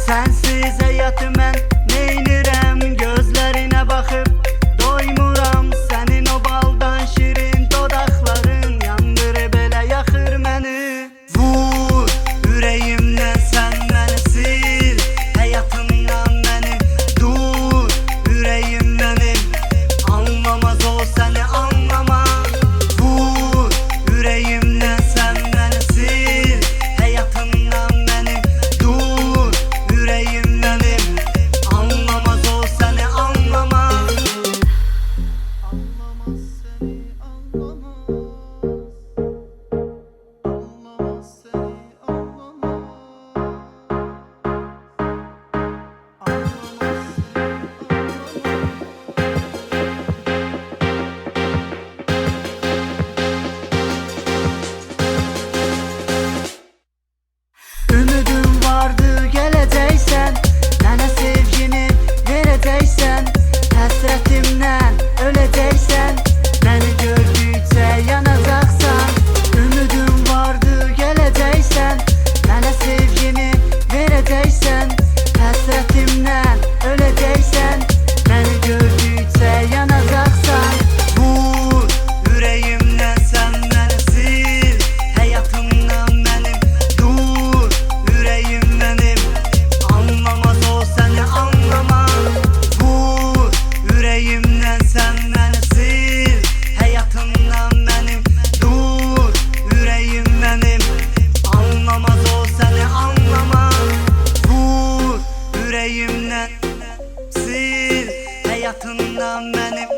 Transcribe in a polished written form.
Sensiz hayatı mən neynirəm, gözlərinə baxıb doymuram. Sənin o baldan şirin dodaqların yandırıb elə yaxır məni. Vur ürəyimdən sən məni sil, həyatımdan mənim dur. Ürəyim mənim anlamaz o səni anlamaz. Vur ürəyimdən sən məni sil, həyatımdan mənim dur. Ürəyim mənim anlamaz o səni anlamaz. Anlamaz səni anlamaz. Anlamaz səni anlamaz. Ümidim vardı gələcəksən, mənə sevgini verəcəksən. Həsrətimdən öləcəksən, məni gördükcə yanacaqsan. Ümidim vardı gələcəksən, mənə sevgini verəcəksən. Həsrətimdən öləcəksən, məni gördükcə yanacaqsan. Vur ürəyimdən sən məni sil, həyatımdan mənim dur. Ürəyim mənim anlamaz o səni anlamaz. Vur ürəyimdən sən məni sil, həyatımdan mənim dur. Ürəyim mənim anlamaz o səni anlamaz. Vur ürəyimdən sil, həyatımdan mənim